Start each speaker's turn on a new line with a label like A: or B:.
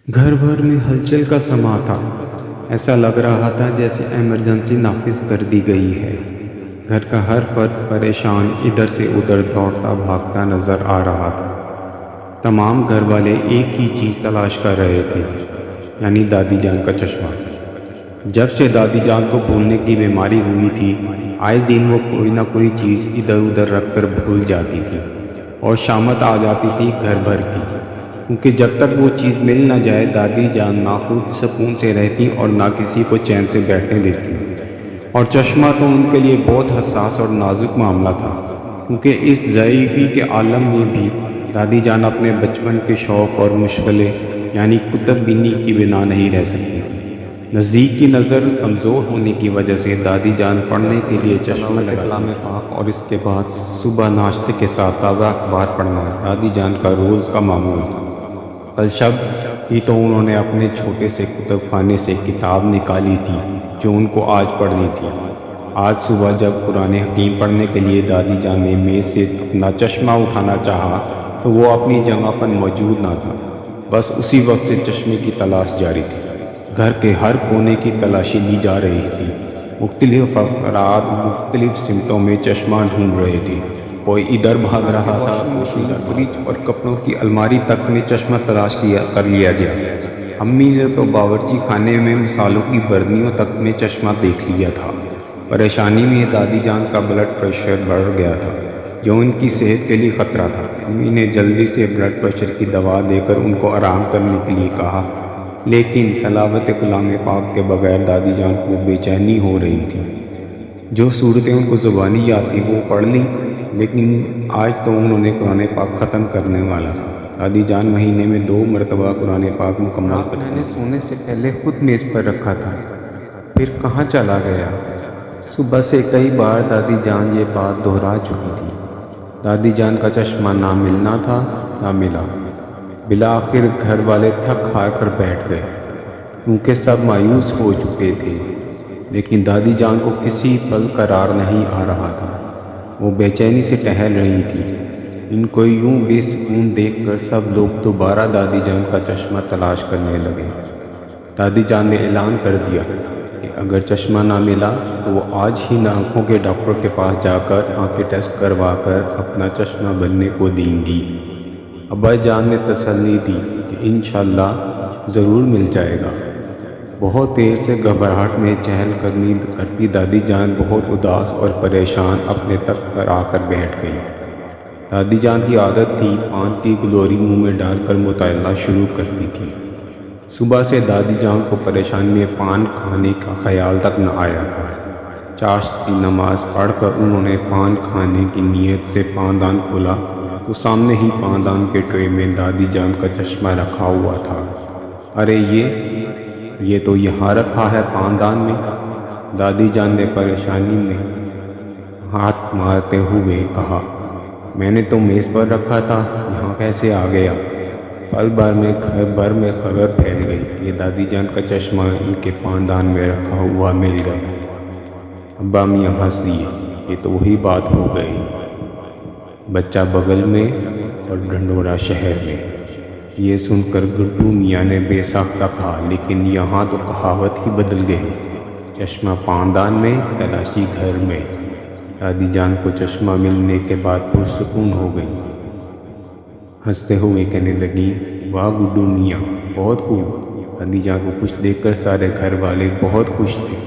A: گھر بھر میں ہلچل کا سما تھا۔ ایسا لگ رہا تھا جیسے ایمرجنسی نافذ کر دی گئی ہے۔ گھر کا ہر فرد پریشان ادھر سے ادھر دوڑتا بھاگتا نظر آ رہا تھا۔ تمام گھر والے ایک ہی چیز تلاش کر رہے تھے، یعنی دادی جان کا چشمہ۔ جب سے دادی جان کو بھولنے کی بیماری ہوئی تھی، آئے دن وہ کوئی نہ کوئی چیز ادھر ادھر رکھ کر بھول جاتی تھی، اور شامت آ جاتی تھی گھر بھر کی، کیونکہ جب تک وہ چیز مل نہ جائے دادی جان نہ خود سکون سے رہتی اور نہ کسی کو چین سے بیٹھنے دیتی۔ اور چشمہ تو ان کے لیے بہت حساس اور نازک معاملہ تھا، کیونکہ اس ضعیفی کے عالم میں بھی دادی جان اپنے بچپن کے شوق اور مشغلے یعنی کتب بینی کی بنا نہیں رہ سکتی تھی۔ نزدیک کی نظر کمزور ہونے کی وجہ سے دادی جان پڑھنے کے لیے چشمہ کلام پاک اور اس کے بعد صبح ناشتے کے ساتھ تازہ اخبار پڑھنا دادی جان کا روز کا معمول تھا۔ کل شب ہی تو انہوں نے اپنے چھوٹے سے کتب خانے سے کتاب نکالی تھی جو ان کو آج پڑھنی تھی۔ آج صبح جب قرآن حکیم پڑھنے کے لیے دادی جان نے میز سے اپنا چشمہ اٹھانا چاہا تو وہ اپنی جگہ پر موجود نہ تھا۔ بس اسی وقت سے چشمے کی تلاش جاری تھی۔ گھر کے ہر کونے کی تلاشی لی جا رہی تھی۔ مختلف افراد مختلف سمتوں میں چشمہ ڈھونڈ رہے تھے۔ کوئی ادھر بھاگ رہا تھا، کوئی ادھر، فریج اور کپڑوں کی الماری تک میں چشمہ تلاش کر لیا گیا۔ امی نے تو باورچی خانے میں مسالوں کی برنیوں تک میں چشمہ دیکھ لیا تھا۔ پریشانی میں دادی جان کا بلڈ پریشر بڑھ گیا تھا، جو ان کی صحت کے لیے خطرہ تھا۔ امی نے جلدی سے بلڈ پریشر کی دوا دے کر ان کو آرام کرنے کے لیے کہا، لیکن تلاوت کلام پاک کے بغیر دادی جان کو بے چینی ہو رہی تھی۔ جو صورتیں ان کو زبانی یاد تھیں وہ پڑھ لیں، لیکن آج تو انہوں نے قرآن پاک ختم کرنے والا تھا۔ دادی جان مہینے میں 2 مرتبہ قرآن پاک مکمل کرتے۔ میں نے سونے سے پہلے خود میز پر رکھا تھا، پھر کہاں چلا گیا؟ صبح سے کئی بار دادی جان یہ بات دہرا چکی تھی۔ دادی جان کا چشمہ نہ ملنا تھا، نہ ملا۔ بالآخر گھر والے تھک ہار کر بیٹھ گئے، کیونکہ سب مایوس ہو چکے تھے، لیکن دادی جان کو کسی پل قرار نہیں آ رہا تھا۔ وہ بے چینی سے ٹہل رہی تھی۔ ان کو یوں بے سکون دیکھ کر سب لوگ دوبارہ دادی جان کا چشمہ تلاش کرنے لگے۔ دادی جان نے اعلان کر دیا کہ اگر چشمہ نہ ملا تو وہ آج ہی آنکھوں کے ڈاکٹر کے پاس جا کر آنکھیں ٹیسٹ کروا کر اپنا چشمہ بننے کو دیں گی۔ ابا جان نے تسلی دی کہ انشاءاللہ ضرور مل جائے گا۔ بہت دیر سے گھبراہٹ میں چہل قدمی کرتی دادی جان بہت اداس اور پریشان اپنے تخت پر آ کر بیٹھ گئی۔ دادی جان کی عادت تھی پان کی گلوری منہ میں ڈال کر مطالعہ شروع کرتی تھی۔ صبح سے دادی جان کو پریشانی میں پان کھانے کا خیال تک نہ آیا تھا۔ چاشت کی نماز پڑھ کر انہوں نے پان کھانے کی نیت سے پاندان کھولا تو سامنے ہی پاندان کے ٹرے میں دادی جان کا چشمہ رکھا ہوا تھا۔ ارے یہ تو یہاں رکھا ہے پاندان میں، دادی جان نے پریشانی میں ہاتھ مارتے ہوئے کہا۔ میں نے تو میز پر رکھا تھا، یہاں کیسے آ گیا؟ پل بھر میں گھر بھر میں خبر پھیل گئی کہ دادی جان کا چشمہ ان کے پاندان میں رکھا ہوا مل گیا۔ ابا میاں ہنس دیے، یہ تو وہی بات ہو گئی، بچہ بغل میں اور ڈھنڈورا شہر میں۔ یہ سن کر گڈو میاں نے بے ساختہ کہا، لیکن یہاں تو کہاوت ہی بدل گئی، چشمہ پاندان میں تلاشی گھر میں۔ دادی جان کو چشمہ ملنے کے بعد پرسکون ہو گئی۔ ہنستے ہوئے کہنے لگی، واہ گڈو میاں، بہت خوب۔ دادی جان کو خوش دیکھ کر سارے گھر والے بہت خوش تھے۔